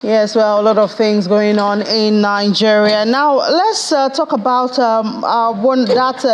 Yes, well, a lot of things going on in Nigeria. Now, let's talk about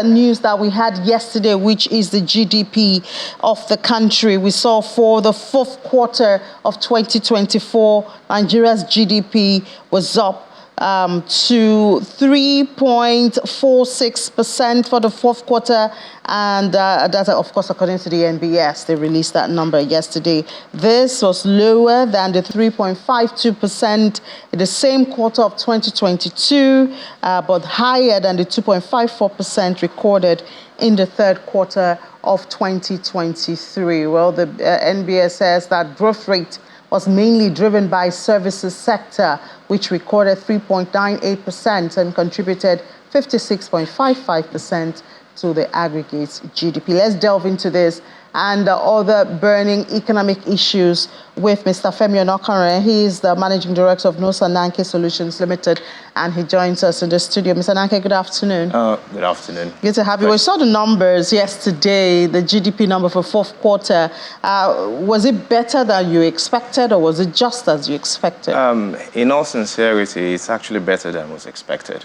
news that we had yesterday, which is the GDP of the country. We saw for the fourth quarter of 2024, Nigeria's GDP was up to 3.46% for the fourth quarter, and that, of course, according to the NBS, they released that number yesterday. This was lower than the 3.52% in the same quarter of 2022, but higher than the 2.54% recorded in the third quarter of 2023. Well, the NBS says that growth rate was mainly driven by services sector, which recorded 3.98% and contributed 56.55% to the aggregate GDP. Let's delve into this and other burning economic issues with Mr. Femi Onokare. He is the Managing Director of Nosa Nanke Solutions Limited, and he joins us in the studio. Mr. Nanke, good afternoon. Good afternoon. Good to have you. We saw the numbers yesterday, the GDP number for fourth quarter. Was it better than you expected, or was it just as you expected? In all sincerity, it's actually better than was expected.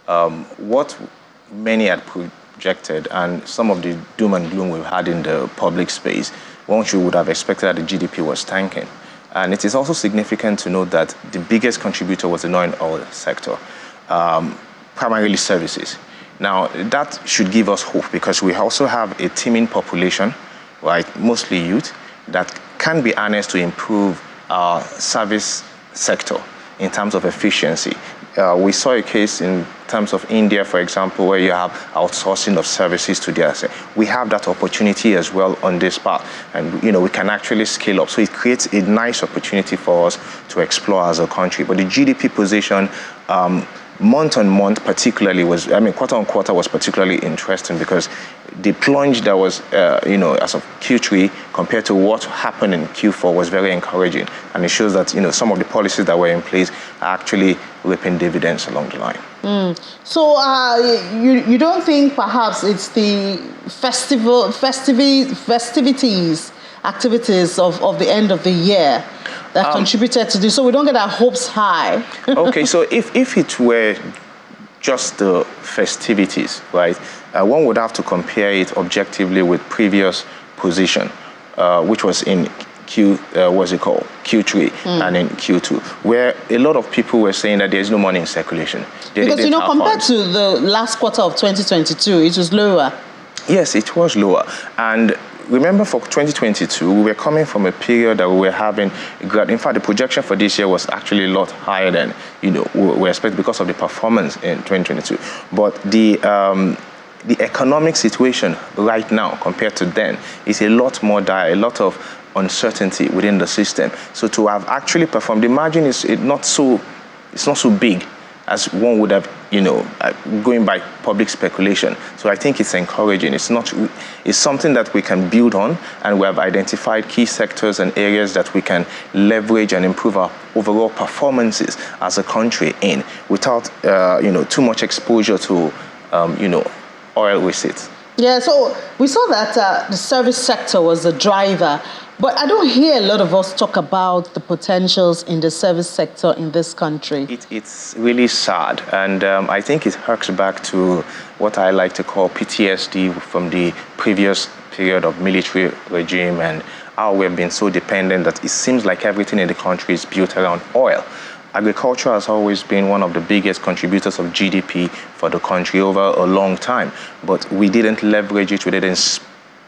What many had projected and some of the doom and gloom we've had in the public space, one would have expected that the GDP was tanking. And it is also significant to note that the biggest contributor was the non-oil sector, primarily services. Now, that should give us hope because we also have a teeming population, right, mostly youth, that can be harnessed to improve our service sector in terms of efficiency. We saw a case in terms of India, for example, where you have outsourcing of services to their sector. We have that opportunity as well on this part, and we can actually scale up. So it creates a nice opportunity for us to explore as a country. But the GDP position, month on month particularly quarter on quarter was particularly interesting because the plunge that was, as of Q3 compared to what happened in Q4 was very encouraging. And it shows that, some of the policies that were in place are actually reaping dividends along the line. So you don't think perhaps it's the activities of the end of the year that contributed to this, so we don't get our hopes high? Okay, so if it were just the festivities, right, one would have to compare it objectively with previous position, which was in Q3 and in Q2, where a lot of people were saying that there's no money in circulation. Because, compared to the last quarter of 2022, it was lower. Yes, it was lower. And remember, for 2022, we were coming from a period that we were having, in fact, the projection for this year was actually a lot higher than, we were expecting because of the performance in 2022. But the economic situation right now compared to then is a lot more dire, a lot of uncertainty within the system. So to have actually performed, the margin is not so big as one would have, going by public speculation. So I think it's encouraging. It's something that we can build on, and we have identified key sectors and areas that we can leverage and improve our overall performances as a country in, without, too much exposure to, oil receipts. Yeah, so we saw that the service sector was the driver, but I don't hear a lot of us talk about the potentials in the service sector in this country. It's really sad, and I think it harks back to what I like to call PTSD from the previous period of military regime and how we've been so dependent that it seems like everything in the country is built around oil. Agriculture has always been one of the biggest contributors of GDP for the country over a long time, but we didn't leverage it, we didn't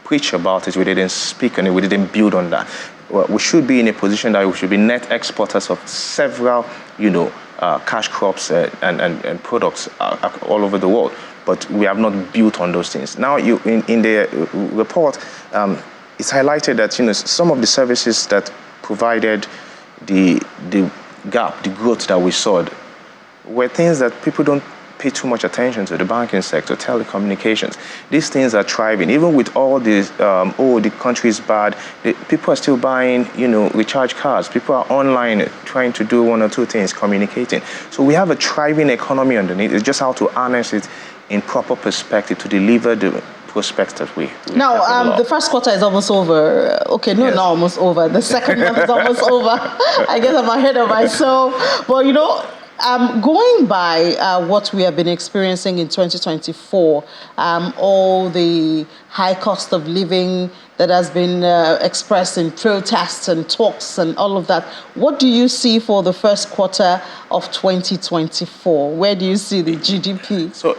preach about it, we didn't speak on it, we didn't build on that. Well, we should be in a position that we should be net exporters of several, cash crops and products all over the world, but we have not built on those things. Now, in the report, it's highlighted that, some of the services that provided the gap, the growth that we saw, were things that people don't pay too much attention to: the banking sector, telecommunications. These things are thriving. Even with all this, the country is bad, people are still buying, recharge cards. People are online trying to do one or two things, communicating. So we have a thriving economy underneath. It's just how to harness it in proper perspective to deliver the prospects that we now, the first quarter is almost over. Okay, no, Yes. not almost over. The second month is almost over. I guess I'm ahead of myself. But, going by what we have been experiencing in 2024, all the high cost of living that has been expressed in protests and talks and all of that, what do you see for the first quarter of 2024? Where do you see the GDP? So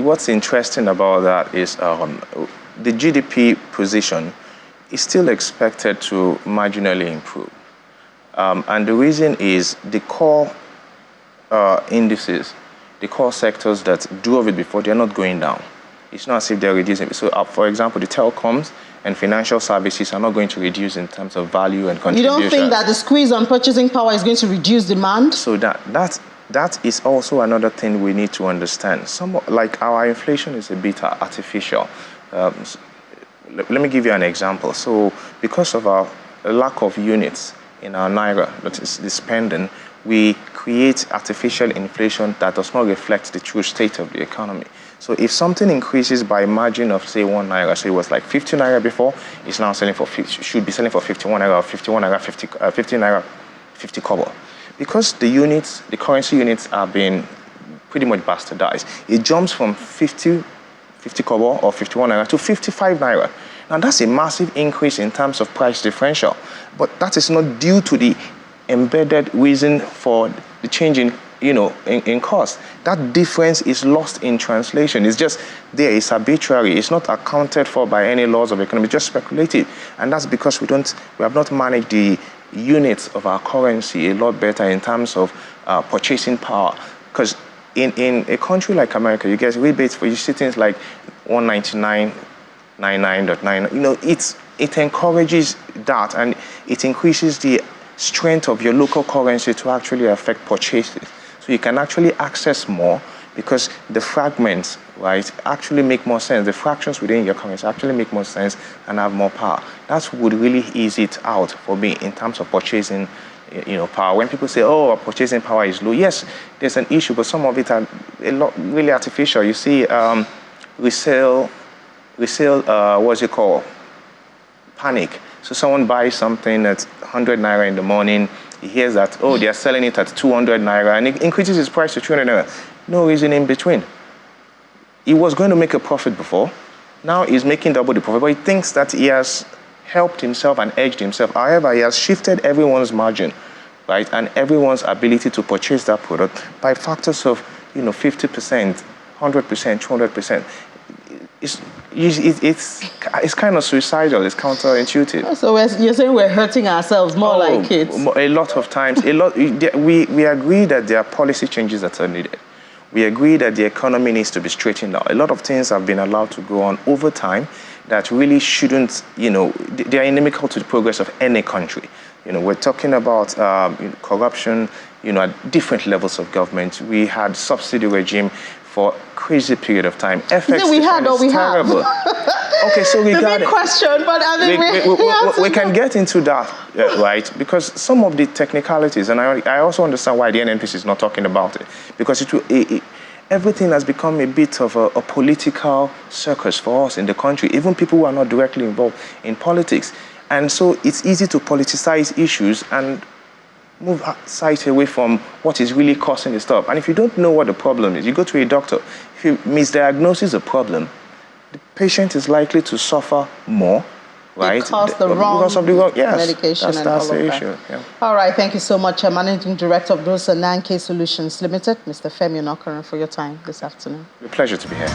what's interesting about that is the GDP position is still expected to marginally improve. And the reason is the core indices, the core sectors that drove it before, they're not going down. It's not as if they're reducing. So, for example, the telecoms and financial services are not going to reduce in terms of value and contribution. You don't think that the squeeze on purchasing power is going to reduce demand? So that is also another thing we need to understand. Like our inflation is a bit artificial. Let me give you an example. So because of our lack of units in our naira, that is the spending, we create artificial inflation that does not reflect the true state of the economy. So if something increases by a margin of, say, 1 naira, so it was like 50 naira before, it's now selling for, should be selling for 51 naira, or 51 naira, 50 naira, 50 kobo. Because the currency units are being pretty much bastardized, it jumps from 50 kobo or 51 naira to 55 naira. Now that's a massive increase in terms of price differential, but that is not due to the embedded reason for the change in cost. That difference is lost in translation. It's just there, it's arbitrary. It's not accounted for by any laws of economy, just speculative. And that's because we have not managed the units of our currency a lot better in terms of purchasing power. Because in a country like America, you get rebates for, you see things like 199, 99.9. It encourages that, and it increases the strength of your local currency to actually affect purchases. So you can actually access more because the fragments, right, actually make more sense. The fractions within your currency actually make more sense and have more power. That would really ease it out for me in terms of purchasing, power. When people say, oh, our purchasing power is low, yes, there's an issue, but some of it are really artificial. You see, resale, what's it called? Panic. So someone buys something at 100 naira in the morning, he hears that, oh, they're selling it at 200 naira, and it increases his price to 300 naira. No reason in between. He was going to make a profit before, now he's making double the profit, but he thinks that he has helped himself and edged himself. However, he has shifted everyone's margin, right, and everyone's ability to purchase that product by factors of, 50%, 100%, 200%. It's kind of suicidal. It's counterintuitive. So you're saying we're hurting ourselves more like it? A lot of times. We agree that there are policy changes that are needed. We agree that the economy needs to be straightened out. A lot of things have been allowed to go on over time that really shouldn't, they are inimical to the progress of any country. We're talking about corruption, at different levels of government. We had subsidy regime for a crazy period of time. FX we had or we terrible. Okay, so we got big question, but I think we can get into that, right? Because some of the technicalities, and I also understand why the NNPC is not talking about it, because everything has become a bit of a political circus for us in the country, even people who are not directly involved in politics. And so it's easy to politicize issues and move sight away from what is really causing the stuff. And if you don't know what the problem is, you go to a doctor. If you misdiagnose a problem, the patient is likely to suffer more, right? Because of the wrong medication and all of the that. issue. Yeah. All right, thank you so much, Managing Director of Dosa 9K Solutions Limited, Mr. Femi Onokaran, for your time this afternoon. It's a pleasure to be here.